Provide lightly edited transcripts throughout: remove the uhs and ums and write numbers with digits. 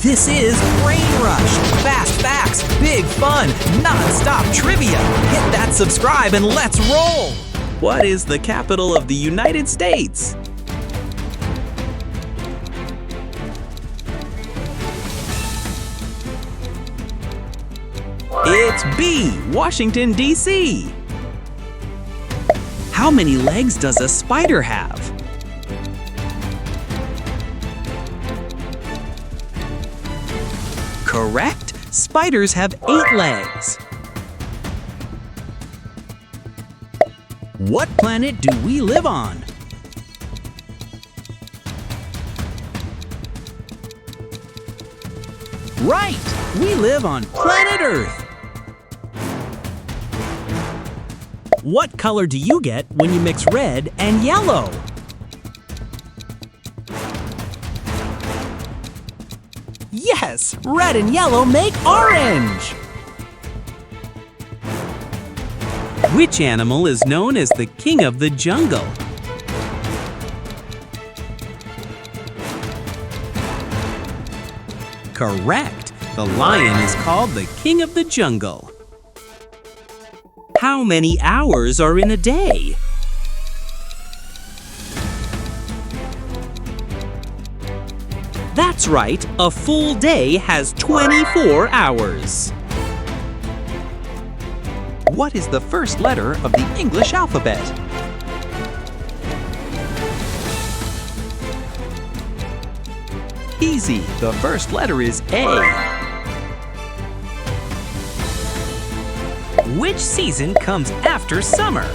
This is BrainRush. Fast facts, big fun, non-stop trivia. Hit that subscribe and let's roll. What is the capital of the United States? It's B, Washington, D.C. How many legs does a spider have? Correct. Spiders have 8 legs. What planet do we live on? Right! We live on planet Earth. What color do you get when you mix red and yellow? Yes! Red and yellow make orange! Which animal is known as the king of the jungle? Correct! The lion is called the king of the jungle. How many hours are in a day? That's right, a full day has 24 hours. What is the first letter of the English alphabet? Easy, the first letter is A. Which season comes after summer?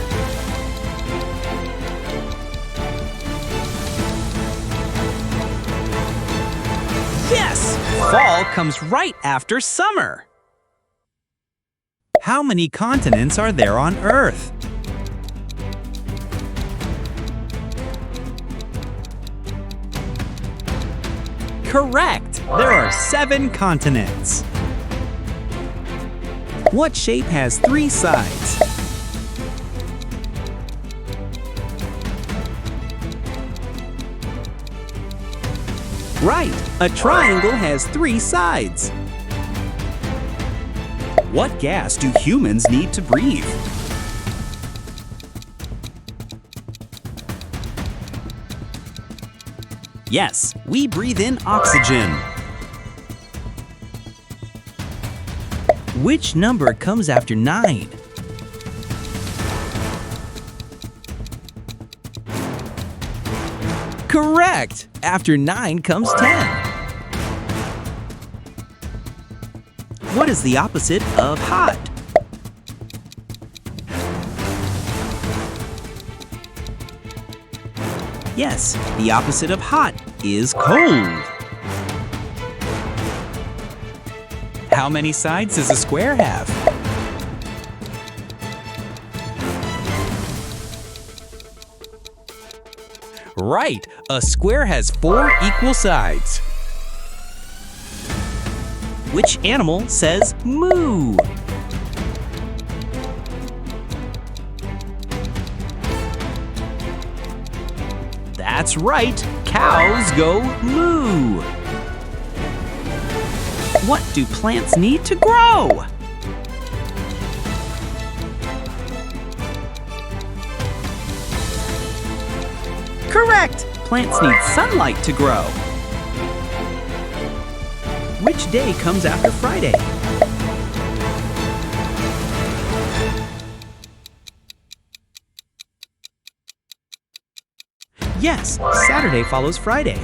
Yes! Fall comes right after summer. How many continents are there on Earth? Correct! There are 7 continents. What shape has 3 sides? Right! A triangle has 3 sides. What gas do humans need to breathe? Yes, we breathe in oxygen. Which number comes after 9? Correct! After 9 comes 10. What is the opposite of hot? Yes, the opposite of hot is cold. How many sides does a square have? Right, a square has 4 equal sides. Which animal says moo? That's right, cows go moo. What do plants need to grow? Correct! Plants need sunlight to grow. Which day comes after Friday? Yes, Saturday follows Friday.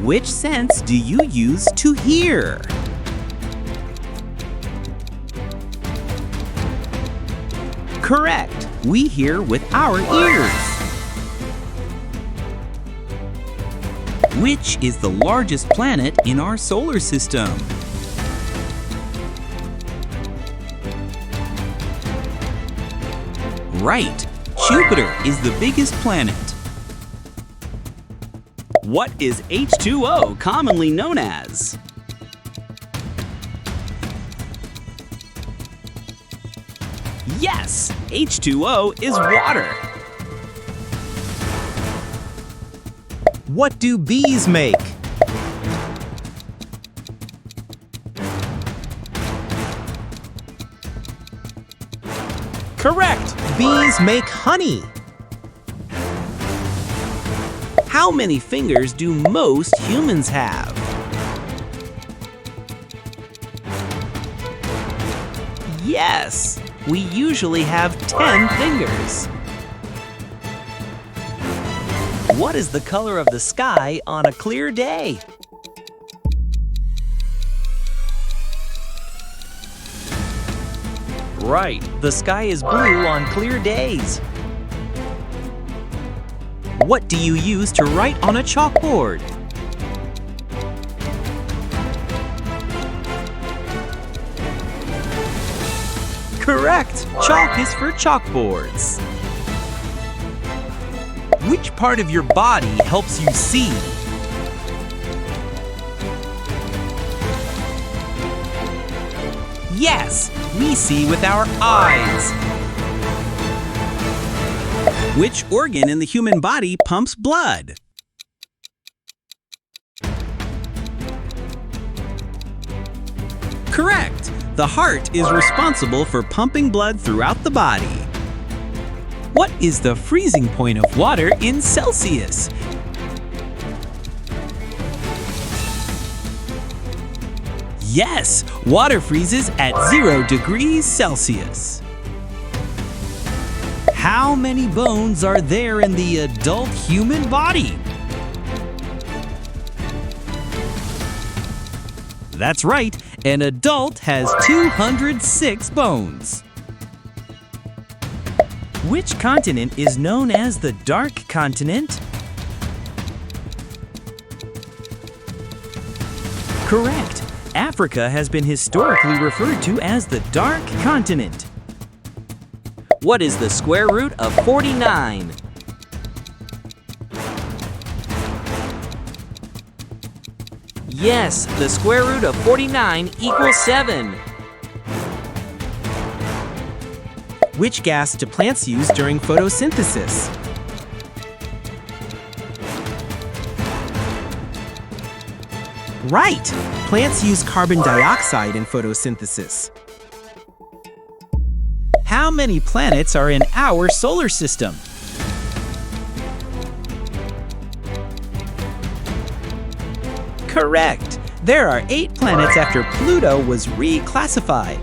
Which sense do you use to hear? Correct! We hear with our ears. Which is the largest planet in our solar system? Right! Jupiter is the biggest planet. What is H2O commonly known as? Yes! H2O is water. What do bees make? Correct! Bees make honey. How many fingers do most humans have? Yes! We usually have 10 fingers. What is the color of the sky on a clear day? Right, the sky is blue on clear days. What do you use to write on a chalkboard? Correct! Chalk is for chalkboards. Which part of your body helps you see? Yes, we see with our eyes. Which organ in the human body pumps blood? Correct! The heart is responsible for pumping blood throughout the body. What is the freezing point of water in Celsius? Yes, water freezes at 0 degrees Celsius. How many bones are there in the adult human body? That's right, an adult has 206 bones. Which continent is known as the dark continent? Correct. Africa has been historically referred to as the dark continent. What is the square root of 49? Yes, the square root of 49 equals 7. Which gas do plants use during photosynthesis? Right! Plants use carbon dioxide in photosynthesis. How many planets are in our solar system? Correct! There are 8 planets after Pluto was reclassified.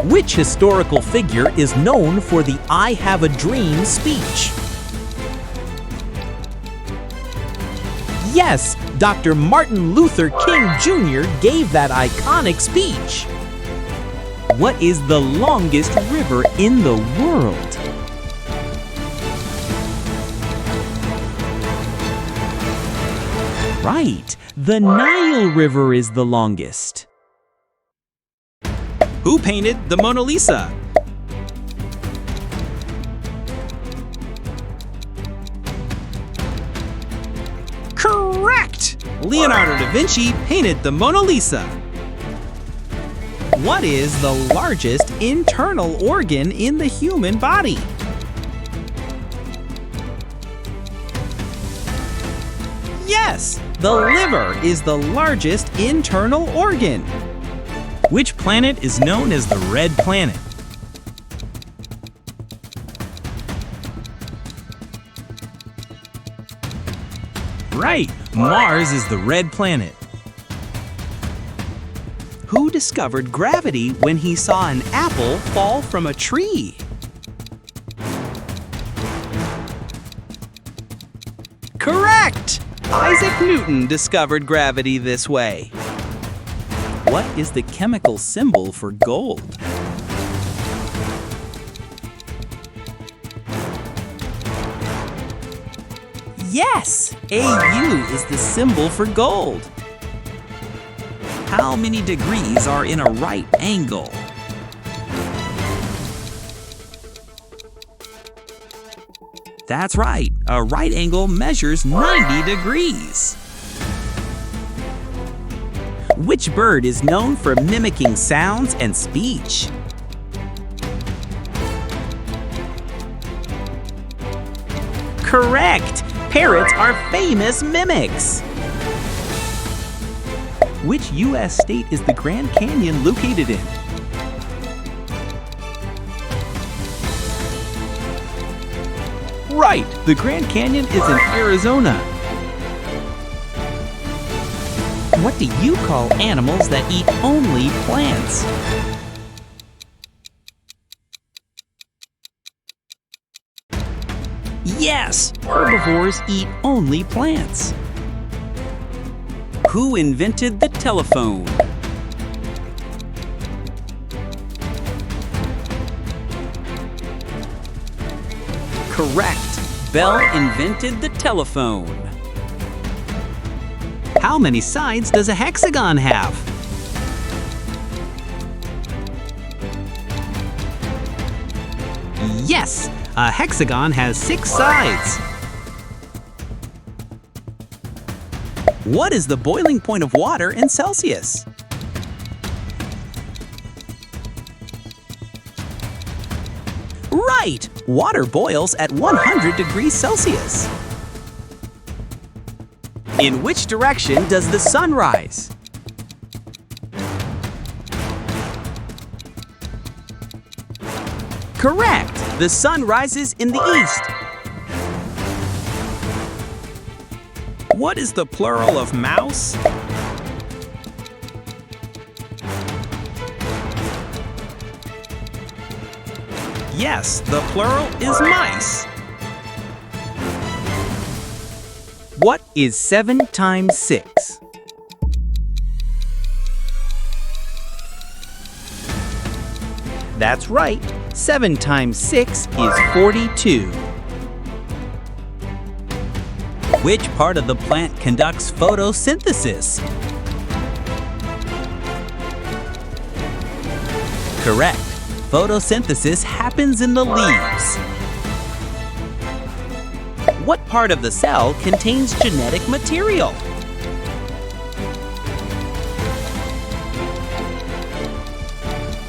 Which historical figure is known for the "I have a dream" speech? Yes, Dr. Martin Luther King Jr. gave that iconic speech. What is the longest river in the world? Right, the Nile River is the longest. Who painted the Mona Lisa? Correct! Leonardo da Vinci painted the Mona Lisa. What is the largest internal organ in the human body? Yes, the liver is the largest internal organ. Which planet is known as the red planet? Right, Mars is the red planet. Who discovered gravity when he saw an apple fall from a tree? Correct! Isaac Newton discovered gravity this way. What is the chemical symbol for gold? Yes! AU is the symbol for gold. How many degrees are in a right angle? That's right, a right angle measures 90 degrees. Which bird is known for mimicking sounds and speech? Correct! Parrots are famous mimics. Which U.S. state is the Grand Canyon located in? Right! The Grand Canyon is in Arizona. What do you call animals that eat only plants? Yes, herbivores eat only plants. Who invented the telephone? Correct. Bell invented the telephone. How many sides does a hexagon have? Yes, a hexagon has 6 sides. What is the boiling point of water in Celsius? Right! Water boils at 100 degrees Celsius. In which direction does the sun rise? Correct! The sun rises in the east. What is the plural of mouse? Yes, the plural is mice. What is 7 times 6? That's right, 7 times 6 is 42. Which part of the plant conducts photosynthesis? Correct. Photosynthesis happens in the leaves. What part of the cell contains genetic material?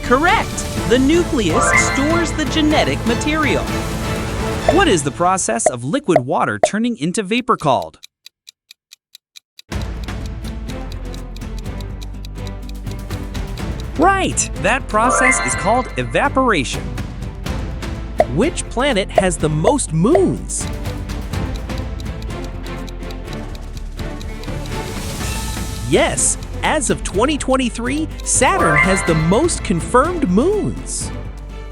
Correct! The nucleus stores the genetic material. What is the process of liquid water turning into vapor called? Right! That process is called evaporation. Which planet has the most moons? Yes! As of 2023, Saturn has the most confirmed moons.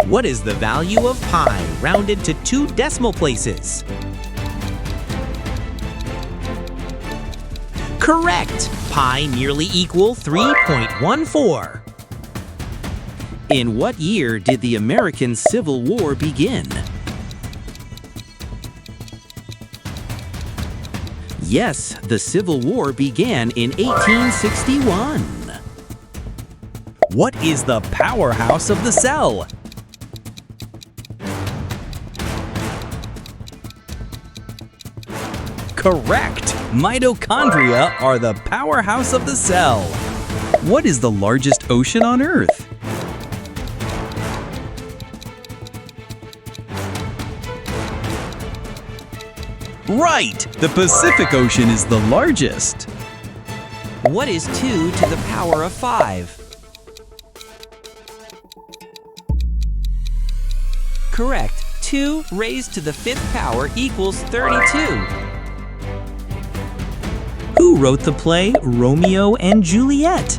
What is the value of pi rounded to 2 decimal places? Correct! Pi nearly equal 3.14. In what year did the American Civil War begin? Yes, the Civil War began in 1861. What is the powerhouse of the cell? Correct! Mitochondria are the powerhouse of the cell. What is the largest ocean on Earth? Right! The Pacific Ocean is the largest. What is 2 to the power of 5? Correct. 2 raised to the 5th power equals 32. Who wrote the play Romeo and Juliet?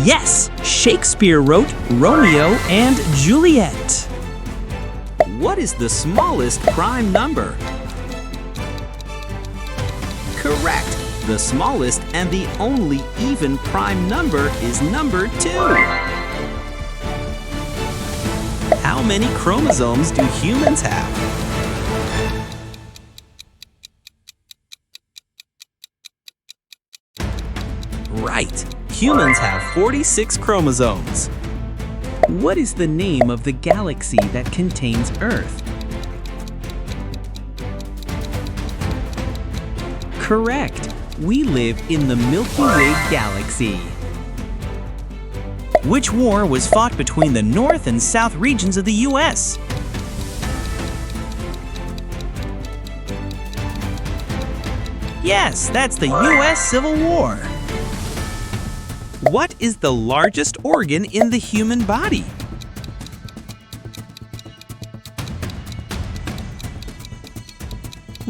Yes, Shakespeare wrote Romeo and Juliet. What is the smallest prime number? Correct. The smallest and the only even prime number is number 2. How many chromosomes do humans have? Right. Humans have 46 chromosomes. What is the name of the galaxy that contains Earth? Correct. We live in the Milky Way galaxy. Which war was fought between the North and South regions of the U.S.? Yes, that's the U.S. Civil War. What is the largest organ in the human body?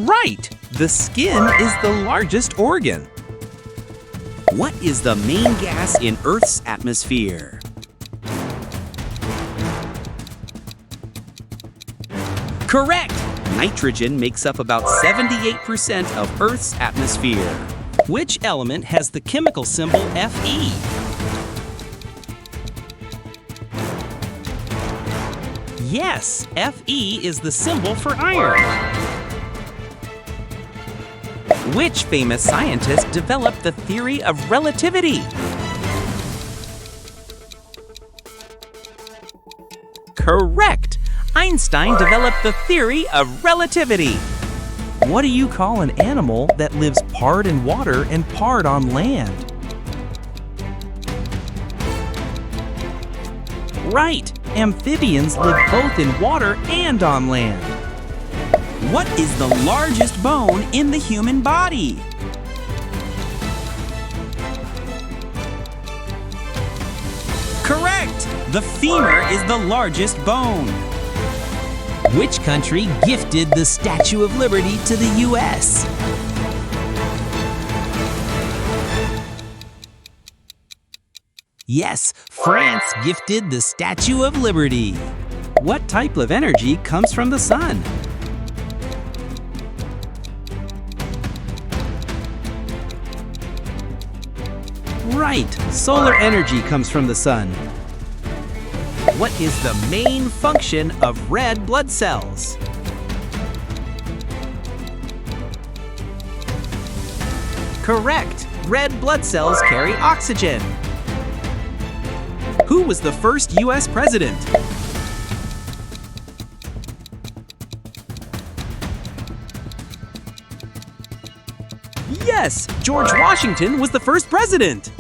Right! The skin is the largest organ. What is the main gas in Earth's atmosphere? Correct! Nitrogen makes up about 78% of Earth's atmosphere. Which element has the chemical symbol Fe? Yes, Fe is the symbol for iron. Which famous scientist developed the theory of relativity? Correct! Einstein developed the theory of relativity. What do you call an animal that lives part in water and part on land? Right! Amphibians live both in water and on land. What is the largest bone in the human body? Correct! The femur is the largest bone. Which country gifted the Statue of Liberty to the U.S.? Yes, France gifted the Statue of Liberty. What type of energy comes from the sun? Right, solar energy comes from the sun. What is the main function of red blood cells? Correct, red blood cells carry oxygen. Who was the first U.S. president? Yes, George Washington was the first president.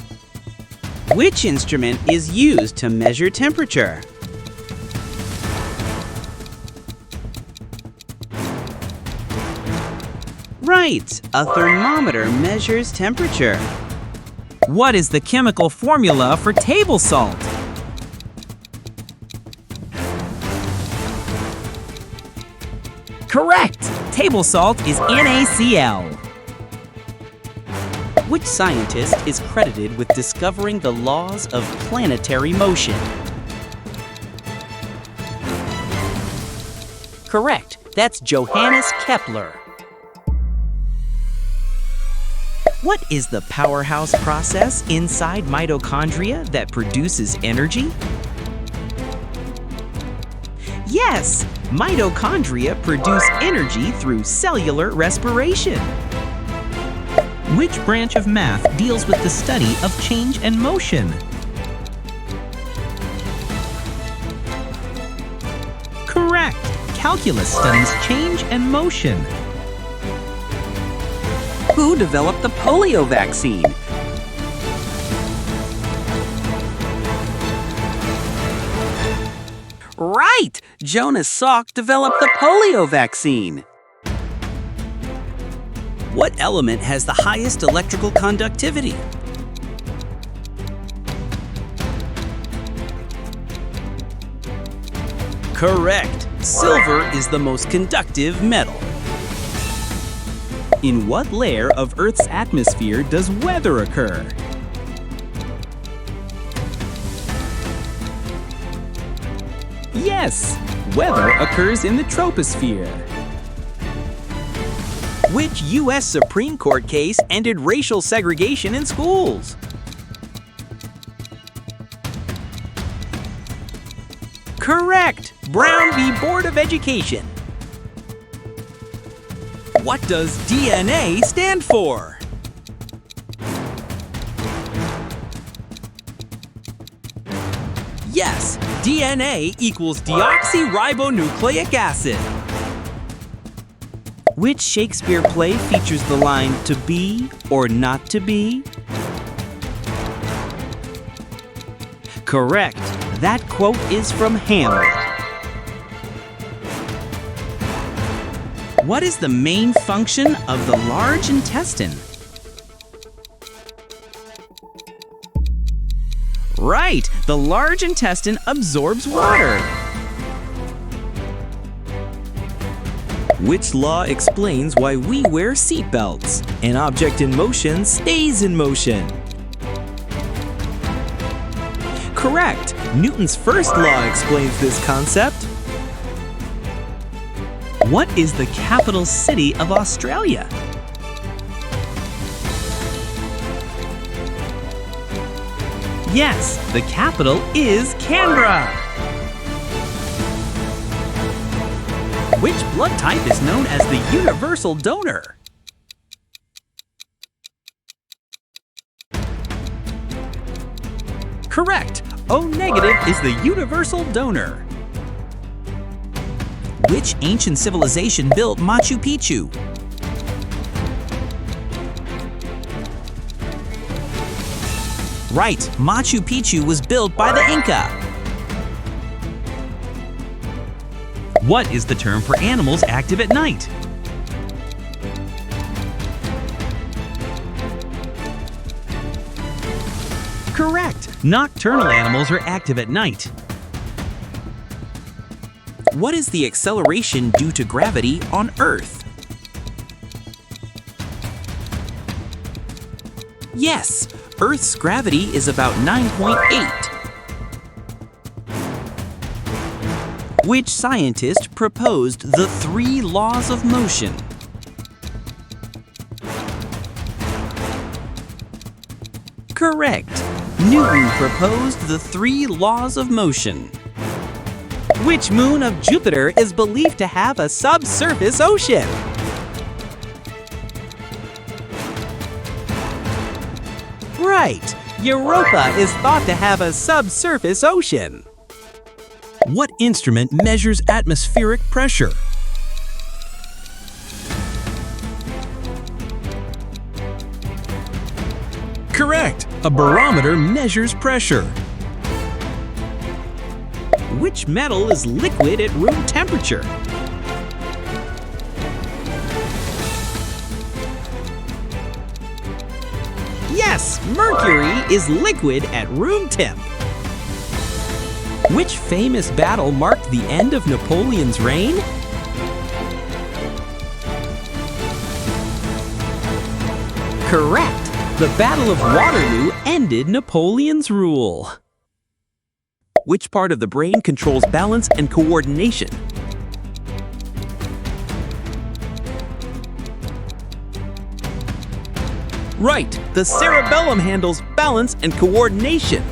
Which instrument is used to measure temperature? Right, a thermometer measures temperature. What is the chemical formula for table salt? Correct! Table salt is NaCl. Which scientist is credited with discovering the laws of planetary motion? Correct, that's Johannes Kepler. What is the powerhouse process inside mitochondria that produces energy? Yes, mitochondria produce energy through cellular respiration. Which branch of math deals with the study of change and motion? Correct! Calculus studies change and motion. Who developed the polio vaccine? Right! Jonas Salk developed the polio vaccine. What element has the highest electrical conductivity? Correct! Silver is the most conductive metal. In what layer of Earth's atmosphere does weather occur? Yes, weather occurs in the troposphere. Which U.S. Supreme Court case ended racial segregation in schools? Correct! Brown v. Board of Education. What does DNA stand for? Yes, DNA equals deoxyribonucleic acid. Which Shakespeare play features the line "to be or not to be"? Correct. That quote is from Hamlet. What is the main function of the large intestine? Right, the large intestine absorbs water. Which law explains why we wear seatbelts? An object in motion stays in motion. Correct! Newton's first law explains this concept. What is the capital city of Australia? Yes, the capital is Canberra. Which blood type is known as the universal donor? Correct. O negative is the universal donor. Which ancient civilization built Machu Picchu? Right, Machu Picchu was built by the Inca. What is the term for animals active at night? Correct! Nocturnal animals are active at night. What is the acceleration due to gravity on Earth? Yes, Earth's gravity is about 9.8. Which scientist proposed the 3 laws of motion? Correct. Newton proposed the 3 laws of motion. Which moon of Jupiter is believed to have a subsurface ocean? Right! Europa is thought to have a subsurface ocean. What instrument measures atmospheric pressure? Correct! A barometer measures pressure. Which metal is liquid at room temperature? Yes, mercury is liquid at room temp. Which famous battle marked the end of Napoleon's reign? Correct. The Battle of Waterloo ended Napoleon's rule. Which part of the brain controls balance and coordination? Right, the cerebellum handles balance and coordination.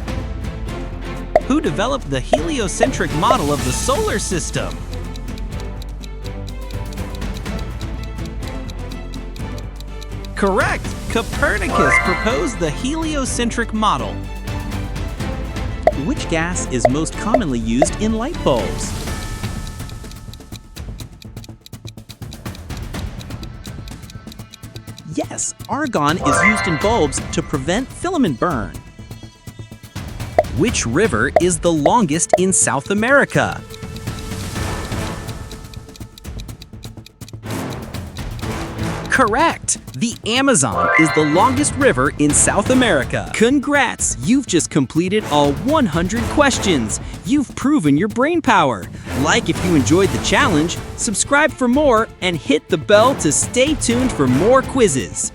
Who developed the heliocentric model of the solar system? Correct! Copernicus proposed the heliocentric model. Which gas is most commonly used in light bulbs? Yes, argon is used in bulbs to prevent filament burn. Which river is the longest in South America? Correct! The Amazon is the longest river in South America. Congrats! You've just completed all 100 questions. You've proven your brain power. Like if you enjoyed the challenge, subscribe for more, and hit the bell to stay tuned for more quizzes.